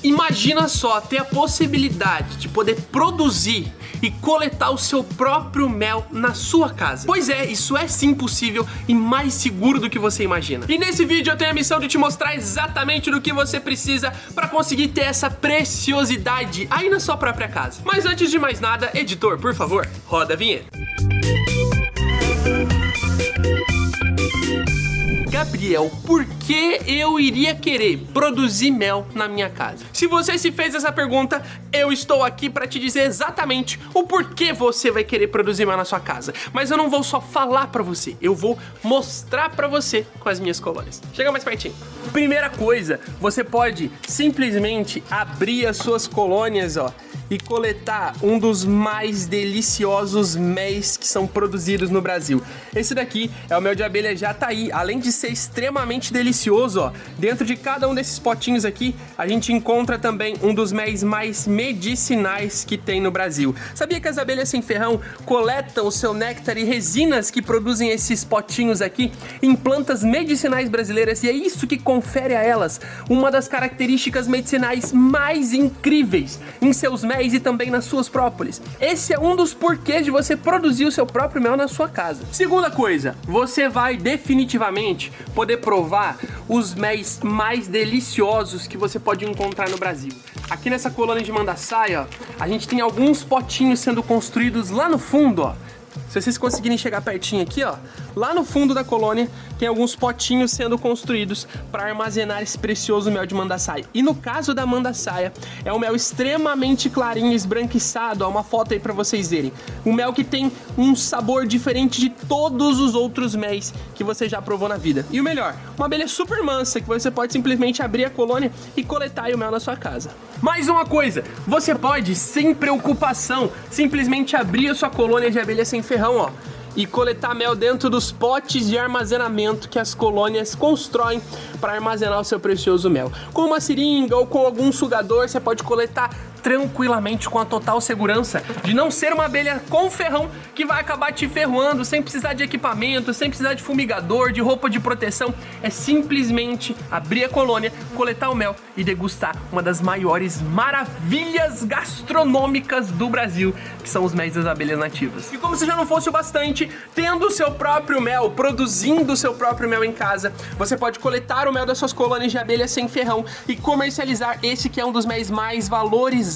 Imagina só ter a possibilidade de poder produzir e coletar o seu próprio mel na sua casa. Pois é, isso é sim possível e mais seguro do que você imagina. E nesse vídeo eu tenho a missão de te mostrar exatamente do que você precisa para conseguir ter essa preciosidade aí na sua própria casa. Mas antes de mais nada, editor, por favor, roda a vinheta. Gabriel, por que eu iria querer produzir mel na minha casa? Se você se fez essa pergunta, eu estou aqui para te dizer exatamente o porquê você vai querer produzir mel na sua casa. Mas eu não vou só falar para você, eu vou mostrar para você com as minhas colônias. Chega mais pertinho. Primeira coisa, você pode simplesmente abrir as suas colônias, ó, e coletar um dos mais deliciosos méis que são produzidos no Brasil. Esse daqui é o mel de abelha Jataí. Além de ser extremamente delicioso, ó, dentro de cada um desses potinhos aqui, a gente encontra também um dos méis mais medicinais que tem no Brasil. Sabia que as abelhas sem ferrão coletam o seu néctar e resinas que produzem esses potinhos aqui em plantas medicinais brasileiras, e é isso que confere a elas uma das características medicinais mais incríveis em seus méis e também nas suas própolis. Esse é um dos porquês de você produzir o seu próprio mel na sua casa. Segunda coisa, você vai definitivamente poder provar os méis mais deliciosos que você pode encontrar no Brasil. Aqui nessa colônia de Mandaçaia, ó, a gente tem alguns potinhos sendo construídos lá no fundo, ó. Se vocês conseguirem chegar pertinho aqui, ó, lá no fundo da colônia tem alguns potinhos sendo construídos para armazenar esse precioso mel de Mandaçaia. E no caso da Mandaçaia, é um mel extremamente clarinho, esbranquiçado, ó, uma foto aí para vocês verem. Um mel que tem um sabor diferente de todos os outros méis que você já provou na vida. E o melhor, uma abelha super mansa que você pode simplesmente abrir a colônia e coletar aí o mel na sua casa. Mais uma coisa, você pode, sem preocupação, simplesmente abrir a sua colônia de abelha sem ferrão, ó, e coletar mel dentro dos potes de armazenamento que as colônias constroem para armazenar o seu precioso mel. Com uma seringa ou com algum sugador, você pode coletar tranquilamente, com a total segurança de não ser uma abelha com ferrão que vai acabar te ferroando sem precisar de equipamento, sem precisar de fumigador, de roupa de proteção. É simplesmente abrir a colônia, coletar o mel e degustar uma das maiores maravilhas gastronômicas do Brasil, que são os méis das abelhas nativas. E como se já não fosse o bastante, tendo o seu próprio mel, produzindo o seu próprio mel em casa, você pode coletar o mel das suas colônias de abelha sem ferrão e comercializar esse que é um dos méis mais valorizados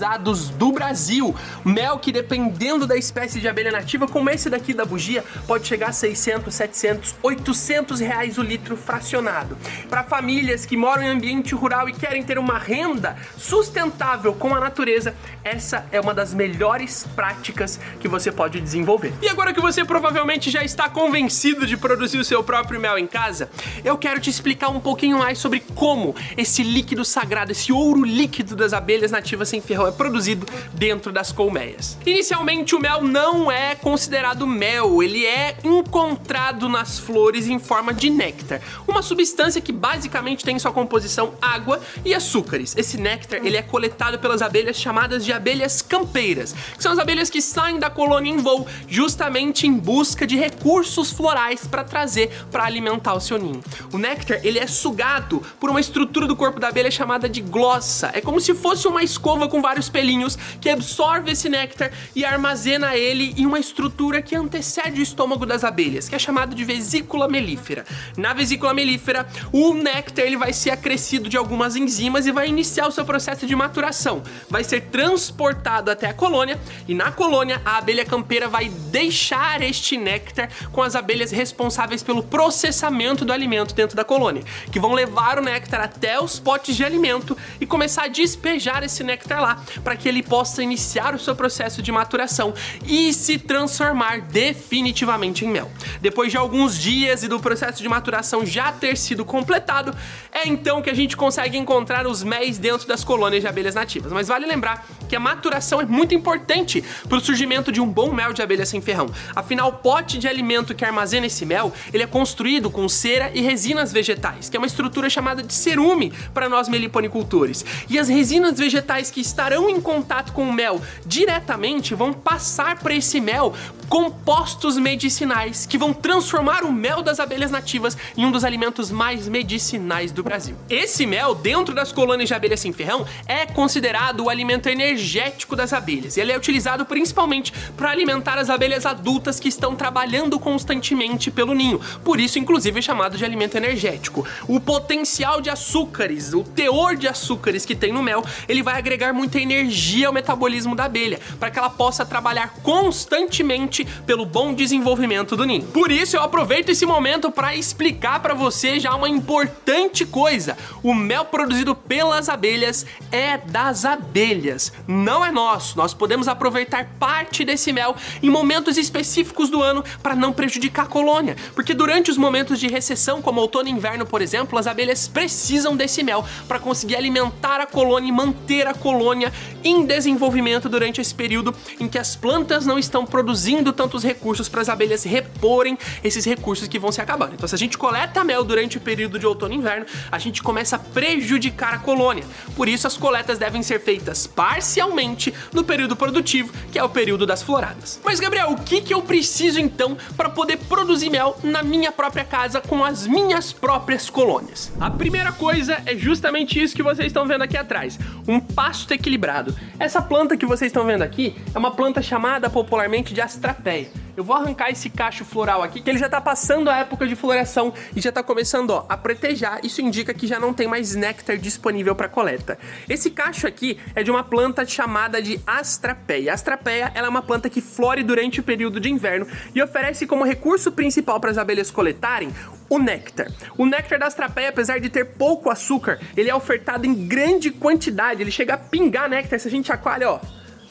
do Brasil. Mel que, dependendo da espécie de abelha nativa, como esse daqui da bugia, pode chegar a 600, 700, 800 reais o litro fracionado. Para famílias que moram em ambiente rural e querem ter uma renda sustentável com a natureza, essa é uma das melhores práticas que você pode desenvolver. E agora que você provavelmente já está convencido de produzir o seu próprio mel em casa, eu quero te explicar um pouquinho mais sobre como esse líquido sagrado, esse ouro líquido das abelhas nativas sem ferrão é produzido dentro das colmeias. Inicialmente, o mel não é considerado mel, ele é encontrado nas flores em forma de néctar, uma substância que basicamente tem em sua composição água e açúcares. Esse néctar, ele é coletado pelas abelhas chamadas de abelhas campeiras, que são as abelhas que saem da colônia em voo justamente em busca de recursos florais para trazer para alimentar o seu ninho. O néctar, ele é sugado por uma estrutura do corpo da abelha chamada de glossa. É como se fosse uma escova com vários pelinhos que absorve esse néctar e armazena ele em uma estrutura que antecede o estômago das abelhas, que é chamado de vesícula melífera. Na vesícula melífera, o néctar, ele vai ser acrescido de algumas enzimas e vai iniciar o seu processo de maturação. Vai ser transportado até a colônia e na colônia a abelha campeira vai deixar este néctar com as abelhas responsáveis pelo processamento do alimento dentro da colônia, que vão levar o néctar até os potes de alimento e começar a despejar esse néctar lá, para que ele possa iniciar o seu processo de maturação e se transformar definitivamente em mel. Depois de alguns dias e do processo de maturação já ter sido completado, é então que a gente consegue encontrar os méis dentro das colônias de abelhas nativas. Mas vale lembrar porque a maturação é muito importante para o surgimento de um bom mel de abelha sem ferrão. Afinal, o pote de alimento que armazena esse mel, ele é construído com cera e resinas vegetais, que é uma estrutura chamada de cerume para nós meliponicultores. E as resinas vegetais que estarão em contato com o mel diretamente vão passar para esse mel compostos medicinais que vão transformar o mel das abelhas nativas em um dos alimentos mais medicinais do Brasil. Esse mel, dentro das colônias de abelha sem ferrão, é considerado o alimento energético das abelhas. E ele é utilizado principalmente para alimentar as abelhas adultas que estão trabalhando constantemente pelo ninho. Por isso, inclusive, é chamado de alimento energético. O potencial de açúcares, o teor de açúcares que tem no mel, ele vai agregar muita energia ao metabolismo da abelha, para que ela possa trabalhar constantemente pelo bom desenvolvimento do ninho. Por isso, eu aproveito esse momento para explicar para você já uma importante coisa. O mel produzido pelas abelhas é das abelhas, não é nosso. Nós podemos aproveitar parte desse mel em momentos específicos do ano para não prejudicar a colônia, porque durante os momentos de recessão, como outono e inverno, por exemplo, as abelhas precisam desse mel para conseguir alimentar a colônia e manter a colônia em desenvolvimento durante esse período em que as plantas não estão produzindo tantos recursos para as abelhas reporem esses recursos que vão se acabando. Então, se a gente coleta mel durante o período de outono e inverno, a gente começa a prejudicar a colônia. Por isso, as coletas devem ser feitas parcialmente no período produtivo, que é o período das floradas. Mas, Gabriel, o que eu preciso então para poder produzir mel na minha própria casa com as minhas próprias colônias? A primeira coisa é justamente isso que vocês estão vendo aqui atrás, um pasto equilibrado. Essa planta que vocês estão vendo aqui é uma planta chamada popularmente de astrapeia. Eu vou arrancar esse cacho floral aqui, que ele já tá passando a época de floração e já tá começando, ó, a pretejar. Isso indica que já não tem mais néctar disponível para coleta. Esse cacho aqui é de uma planta chamada de astrapeia. A astrapeia, ela é uma planta que flore durante o período de inverno e oferece como recurso principal para as abelhas coletarem o néctar. O néctar da astrapeia, apesar de ter pouco açúcar, ele é ofertado em grande quantidade. Ele chega a pingar néctar. Se a gente chacoalha, ó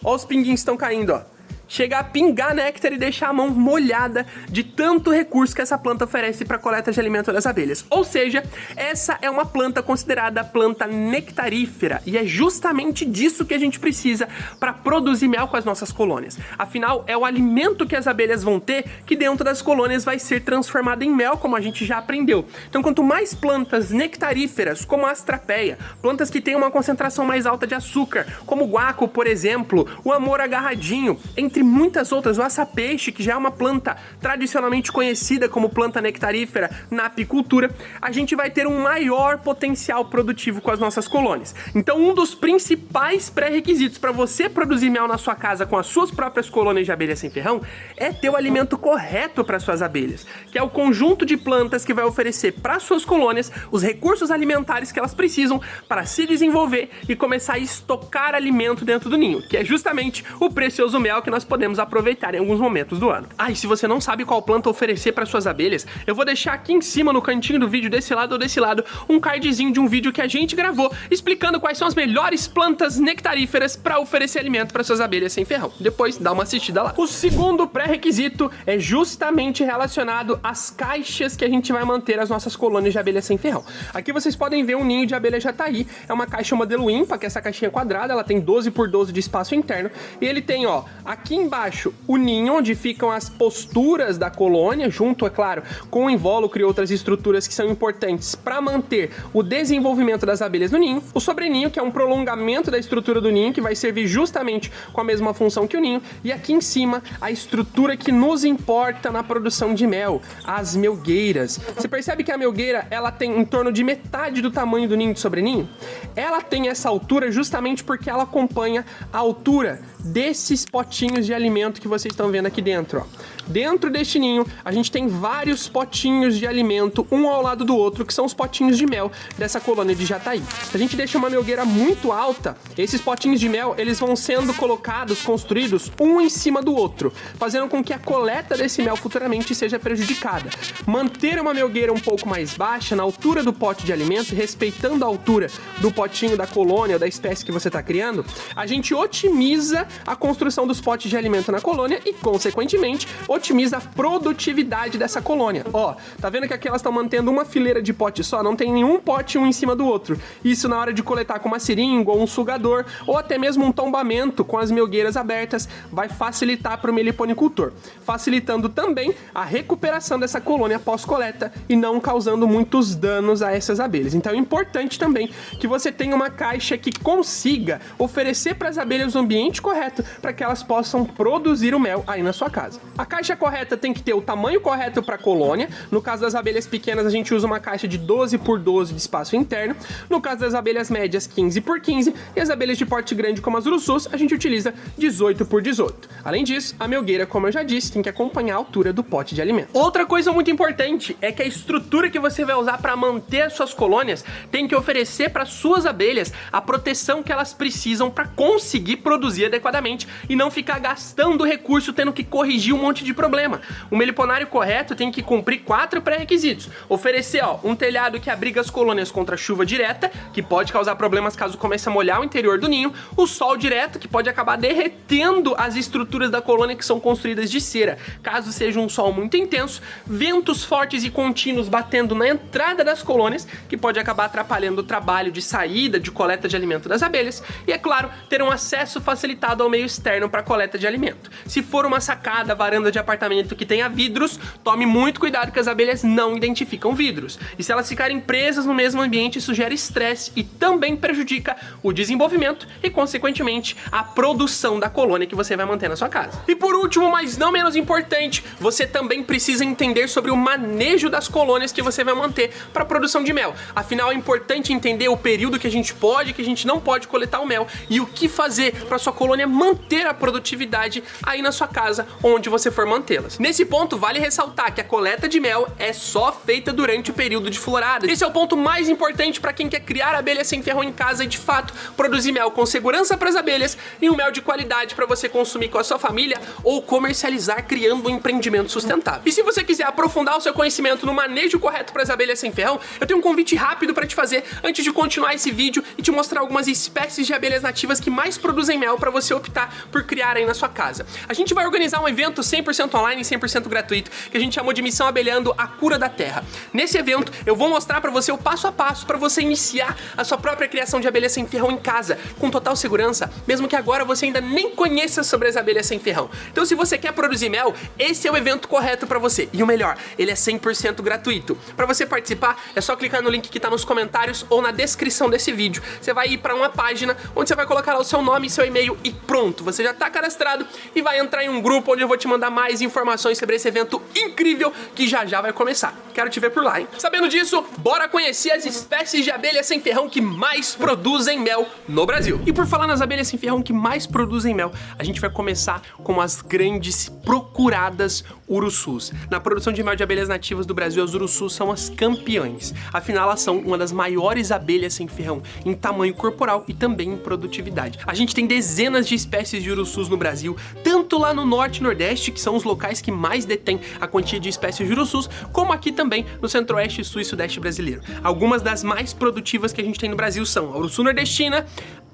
os pinguinhos estão caindo, ó. Chega a pingar néctar e deixar a mão molhada de tanto recurso que essa planta oferece para a coleta de alimento das abelhas. Ou seja, essa é uma planta considerada planta nectarífera e é justamente disso que a gente precisa para produzir mel com as nossas colônias. Afinal, é o alimento que as abelhas vão ter que dentro das colônias vai ser transformado em mel, como a gente já aprendeu. Então, quanto mais plantas nectaríferas, como a astrapeia, plantas que têm uma concentração mais alta de açúcar, como o guaco, por exemplo, o amor agarradinho, entre muitas outras, o açapeixe, que já é uma planta tradicionalmente conhecida como planta nectarífera na apicultura, a gente vai ter um maior potencial produtivo com as nossas colônias. Então, um dos principais pré-requisitos para você produzir mel na sua casa com as suas próprias colônias de abelha sem ferrão é ter o alimento correto para suas abelhas, que é o conjunto de plantas que vai oferecer para suas colônias os recursos alimentares que elas precisam para se desenvolver e começar a estocar alimento dentro do ninho, que é justamente o precioso mel que nós podemos aproveitar em alguns momentos do ano. E se você não sabe qual planta oferecer para suas abelhas, eu vou deixar aqui em cima no cantinho do vídeo, desse lado ou desse lado, um cardzinho de um vídeo que a gente gravou explicando quais são as melhores plantas nectaríferas para oferecer alimento para suas abelhas sem ferrão. Depois dá uma assistida lá. O segundo pré-requisito é justamente relacionado às caixas que a gente vai manter as nossas colônias de abelha sem ferrão. Aqui vocês podem ver um ninho de abelha jataí, é uma caixa modelo ímpar, que é essa caixinha quadrada, ela tem 12 por 12 de espaço interno, e ele tem, ó, aqui embaixo o ninho, onde ficam as posturas da colônia, junto, é claro, com o invólucro e outras estruturas que são importantes para manter o desenvolvimento das abelhas no ninho. O sobreninho, que é um prolongamento da estrutura do ninho, que vai servir justamente com a mesma função que o ninho. E aqui em cima, a estrutura que nos importa na produção de mel, as melgueiras. Você percebe que a melgueira, ela tem em torno de metade do tamanho do ninho de sobreninho? Ela tem essa altura justamente porque ela acompanha a altura desses potinhos de alimento que vocês estão vendo aqui dentro, ó. Dentro deste ninho, a gente tem vários potinhos de alimento, um ao lado do outro, que são os potinhos de mel dessa colônia de jataí. Se a gente deixa uma melgueira muito alta, esses potinhos de mel, eles vão sendo colocados, construídos, um em cima do outro, fazendo com que a coleta desse mel futuramente seja prejudicada. Manter uma melgueira um pouco mais baixa, na altura do pote de alimento, respeitando a altura do potinho da colônia ou da espécie que você está criando, a gente otimiza a construção dos potes de alimento na colônia e, consequentemente, otimiza a produtividade dessa colônia. Ó, tá vendo que aqui elas estão mantendo uma fileira de pote só, não tem nenhum pote um em cima do outro. Isso na hora de coletar com uma seringa ou um sugador, ou até mesmo um tombamento com as melgueiras abertas, vai facilitar para o meliponicultor, facilitando também a recuperação dessa colônia pós-coleta e não causando muitos danos a essas abelhas. Então é importante também que você tenha uma caixa que consiga oferecer para as abelhas o ambiente correto para que elas possam produzir o mel aí na sua casa. A caixa correta tem que ter o tamanho correto para a colônia. No caso das abelhas pequenas, a gente usa uma caixa de 12 por 12 de espaço interno. No caso das abelhas médias, 15 por 15. E as abelhas de porte grande, como as urussus, a gente utiliza 18 por 18. Além disso, a melgueira, como eu já disse, tem que acompanhar a altura do pote de alimento. Outra coisa muito importante é que a estrutura que você vai usar para manter as suas colônias tem que oferecer para suas abelhas a proteção que elas precisam para conseguir produzir adequadamente e não ficar gastando recurso tendo que corrigir um monte de problema. O meliponário correto tem que cumprir 4 pré-requisitos. Oferecer, um telhado que abriga as colônias contra a chuva direta, que pode causar problemas caso comece a molhar o interior do ninho, o sol direto, que pode acabar derretendo as estruturas da colônia que são construídas de cera, caso seja um sol muito intenso, ventos fortes e contínuos batendo na entrada das colônias, que pode acabar atrapalhando o trabalho de saída, de coleta de alimento das abelhas, e é claro, ter um acesso facilitado ao meio externo para coleta de alimento. Se for uma sacada, varanda de apartamento que tenha vidros, tome muito cuidado que as abelhas não identificam vidros. E se elas ficarem presas no mesmo ambiente, isso gera estresse e também prejudica o desenvolvimento e, consequentemente, a produção da colônia que você vai manter na sua casa. E por último, mas não menos importante, você também precisa entender sobre o manejo das colônias que você vai manter para a produção de mel. Afinal, é importante entender o período que a gente pode e que a gente não pode coletar o mel e o que fazer para sua colônia manter a produtividade aí na sua casa, onde você for mantê-las. Nesse ponto, vale ressaltar que a coleta de mel é só feita durante o período de florada. Esse é o ponto mais importante para quem quer criar abelhas sem ferrão em casa e, de fato, produzir mel com segurança para as abelhas e um mel de qualidade para você consumir com a sua família ou comercializar criando um empreendimento sustentável. E se você quiser aprofundar o seu conhecimento no manejo correto para as abelhas sem ferrão, eu tenho um convite rápido para te fazer antes de continuar esse vídeo e te mostrar algumas espécies de abelhas nativas que mais produzem mel para você optar por criar aí na sua casa. A gente vai organizar um evento 100% online e 100% gratuito que a gente chamou de Missão Abelhando a Cura da Terra. Nesse evento, eu vou mostrar para você o passo a passo para você iniciar a sua própria criação de abelhas sem ferrão em casa, com total segurança, mesmo que agora você ainda nem conheça sobre as abelhas sem ferrão. Então, se você quer produzir mel, esse é o evento correto para você. E o melhor, ele é 100% gratuito. Para você participar, é só clicar no link que tá nos comentários ou na descrição desse vídeo. Você vai ir para uma página onde você vai colocar lá o seu nome e seu e-mail e pronto, você já tá cadastrado e vai entrar em um grupo onde eu vou te mandar mais informações sobre esse evento incrível que já vai começar. Quero te ver por lá, hein? Sabendo disso, bora conhecer as espécies de abelhas sem ferrão que mais produzem mel no Brasil. E por falar nas abelhas sem ferrão que mais produzem mel, a gente vai começar com as grandes procuradas urussus. Na produção de mel de abelhas nativas do Brasil, as urussus são as campeãs. Afinal, elas são uma das maiores abelhas sem ferrão em tamanho corporal e também em produtividade. A gente tem dezenas de espécies de urussus no Brasil, tanto lá no norte e nordeste, que são os locais que mais detêm a quantia de espécies de urussus, como aqui também no centro-oeste, sul e sudeste brasileiro. Algumas das mais produtivas que a gente tem no Brasil são a urussu nordestina,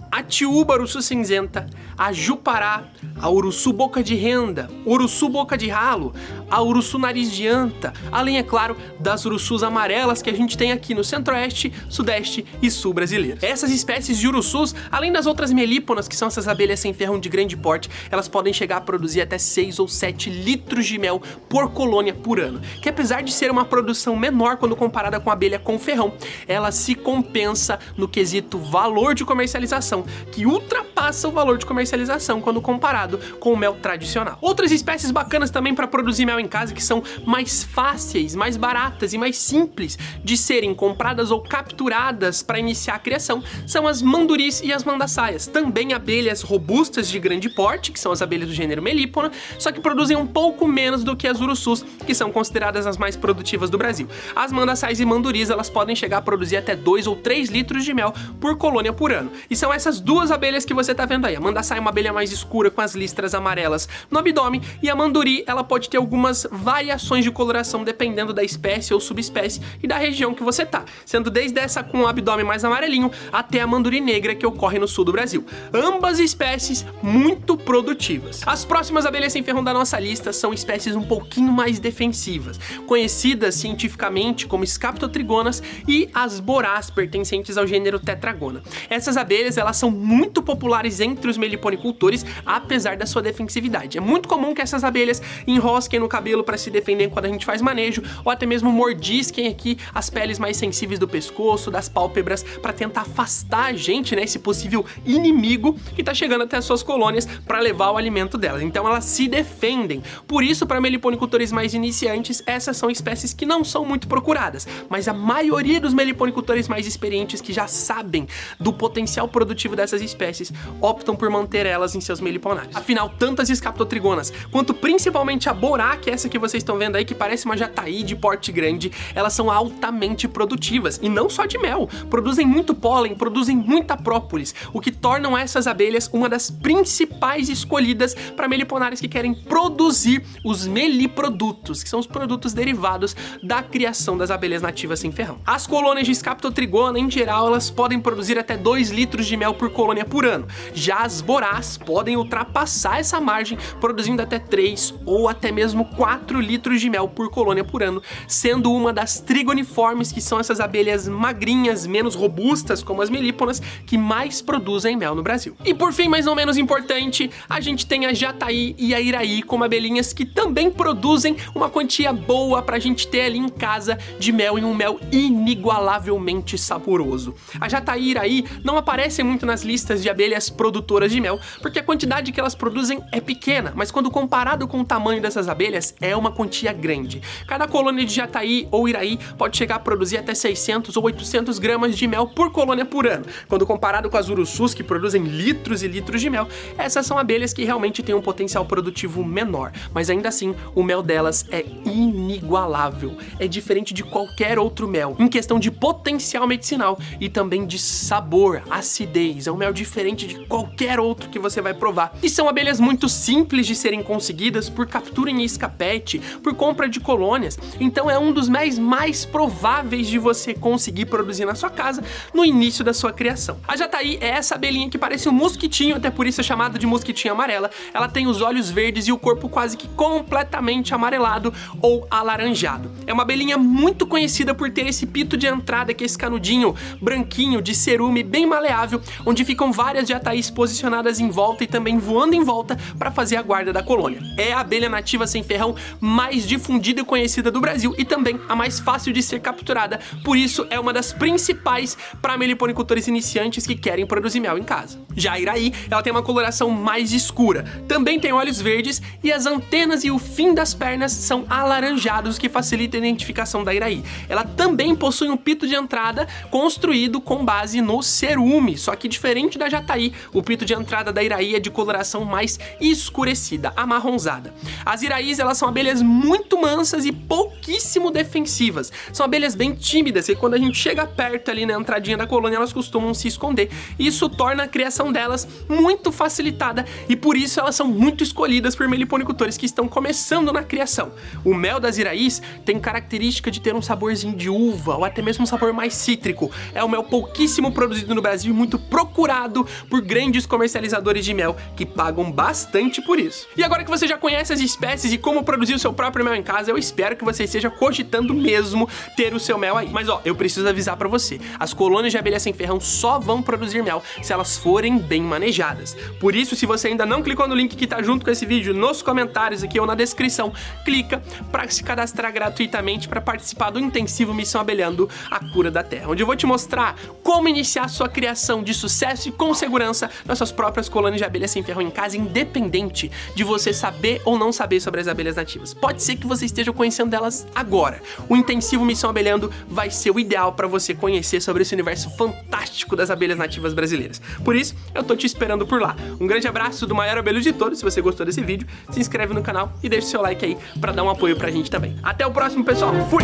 a tiúba urussu cinzenta, a jupará, a urussu boca de renda, urussu boca de ralo, a urussu nariz de anta, além, é claro, das urussus amarelas que a gente tem aqui no centro-oeste, sudeste e sul brasileiro. Essas espécies de urussus, além das outras melíponas, que são essas abelhas sem ferrão de grande porte, elas podem chegar a produzir até 6 ou 7 litros de mel por colônia por ano, que apesar de ser uma produção menor quando comparada com a abelha com ferrão, ela se compensa no quesito valor de comercialização, que ultrapassa o valor de comercialização quando comparado com o mel tradicional. Outras espécies bacanas também para produzir mel em casa, que são mais fáceis, mais baratas e mais simples de serem compradas ou capturadas para iniciar a criação, são as manduris e as mandaçaias. Também abelhas robustas de grande porte, que são as abelhas do gênero Melipona, só que produzem um pouco menos do que as urussus, que são consideradas as mais produtivas do Brasil. As mandaçais e manduris, elas podem chegar a produzir até 2 ou 3 litros de mel por colônia por ano. E são essas duas abelhas que você você tá vendo aí. A mandaçaia é uma abelha mais escura com as listras amarelas no abdômen, e a manduri, ela pode ter algumas variações de coloração dependendo da espécie ou subespécie e da região que você tá, sendo desde essa com o abdômen mais amarelinho até a manduri negra que ocorre no sul do Brasil. Ambas espécies muito produtivas. As próximas abelhas sem ferrão da nossa lista são espécies um pouquinho mais defensivas, conhecidas cientificamente como Scaptotrigonas e as borás, pertencentes ao gênero Tetragona. Essas abelhas, elas são muito populares entre os meliponicultores, apesar da sua defensividade. É muito comum que essas abelhas enrosquem no cabelo para se defender quando a gente faz manejo, ou até mesmo mordisquem aqui as peles mais sensíveis do pescoço, das pálpebras, para tentar afastar a gente, né, esse possível inimigo que tá chegando até as suas colônias para levar o alimento delas. Então elas se defendem. Por isso, para meliponicultores mais iniciantes, essas são espécies que não são muito procuradas, mas a maioria dos meliponicultores mais experientes, que já sabem do potencial produtivo dessas espécies, optam por manter elas em seus meliponários. Afinal, tanto as Scaptotrigonas quanto principalmente a borá, que é essa que vocês estão vendo aí, que parece uma jataí de porte grande, elas são altamente produtivas, e não só de mel, produzem muito pólen, produzem muita própolis, o que tornam essas abelhas uma das principais escolhidas para meliponários que querem produzir os meliprodutos, que são os produtos derivados da criação das abelhas nativas sem ferrão. As colônias de Scaptotrigona, em geral, elas podem produzir até 2 litros de mel por colônia por ano. Já as borás podem ultrapassar essa margem, produzindo até 3 ou até mesmo 4 litros de mel por colônia por ano, sendo uma das trigoniformes, que são essas abelhas magrinhas, menos robustas, como as melíponas, que mais produzem mel no Brasil. E por fim, mas não menos importante, a gente tem a jataí e a iraí como abelhinhas que também produzem uma quantia boa pra gente ter ali em casa de mel, e um mel inigualavelmente saboroso. A jataí e iraí não aparecem muito nas listas de abelhas produtoras de mel, porque a quantidade que elas produzem é pequena, mas quando comparado com o tamanho dessas abelhas, é uma quantia grande. Cada colônia de jataí ou iraí pode chegar a produzir até 600 ou 800 gramas de mel por colônia por ano. Quando comparado com as urussus, que produzem litros e litros de mel, essas são abelhas que realmente têm um potencial produtivo menor, mas ainda assim, o mel delas é inigualável. É diferente de qualquer outro mel, em questão de potencial medicinal e também de sabor, acidez. É um mel diferente de qualquer outro que você vai provar. E são abelhas muito simples de serem conseguidas por captura em escapete, por compra de colônias. Então é um dos mels mais prováveis de você conseguir produzir na sua casa no início da sua criação. A jataí é essa abelhinha que parece um mosquitinho, até por isso é chamada de mosquitinha amarela. Ela tem os olhos verdes e o corpo quase que completamente amarelado ou alaranjado. É uma abelhinha muito conhecida por ter esse pito de entrada, que é esse canudinho branquinho de cerume bem maleável, onde ficam várias jataís posicionadas em volta e também voando em volta para fazer a guarda da colônia. É a abelha nativa sem ferrão mais difundida e conhecida do Brasil, e também a mais fácil de ser capturada, por isso é uma das principais para meliponicultores iniciantes que querem produzir mel em casa. Já a iraí, ela tem uma coloração mais escura, também tem olhos verdes, e as antenas e o fim das pernas são alaranjados, o que facilita a identificação da iraí. Ela também possui um pito de entrada construído com base no cerume, só que diferente da jataí, o pito de entrada da iraí é de coloração mais escurecida, amarronzada. As iraís, elas são abelhas muito mansas e pouquíssimo defensivas. São abelhas bem tímidas, e quando a gente chega perto ali na entradinha da colônia, elas costumam se esconder. Isso torna a criação delas muito facilitada, e por isso elas são muito escolhidas por meliponicultores que estão começando na criação. O mel das iraís tem característica de ter um saborzinho de uva, ou até mesmo um sabor mais cítrico. É um mel pouquíssimo produzido no Brasil e muito procurado por grandes comercializadores de mel, que pagam bastante por isso. E agora que você já conhece as espécies e como produzir o seu próprio mel em casa, eu espero que você esteja cogitando mesmo ter o seu mel aí. Mas ó, eu preciso avisar pra você, as colônias de abelha sem ferrão só vão produzir mel se elas forem bem manejadas. Por isso, se você ainda não clicou no link que tá junto com esse vídeo, nos comentários aqui ou na descrição, clica pra se cadastrar gratuitamente para participar do intensivo Missão Abelhando, a Cura da Terra, onde eu vou te mostrar como iniciar sua criação de sucesso e com segurança nas suas próprias colônias de abelha sem ferrão em casa, independente de você saber ou não saber sobre as abelhas nativas. Pode ser que você esteja conhecendo delas agora. O intensivo Missão Abelhando vai ser o ideal para você conhecer sobre esse universo fantástico das abelhas nativas brasileiras. Por isso, eu tô te esperando por lá. Um grande abraço do maior abelhudo de todos. Se você gostou desse vídeo, se inscreve no canal e deixa seu like aí para dar um apoio pra gente também. Até o próximo, pessoal. Fui!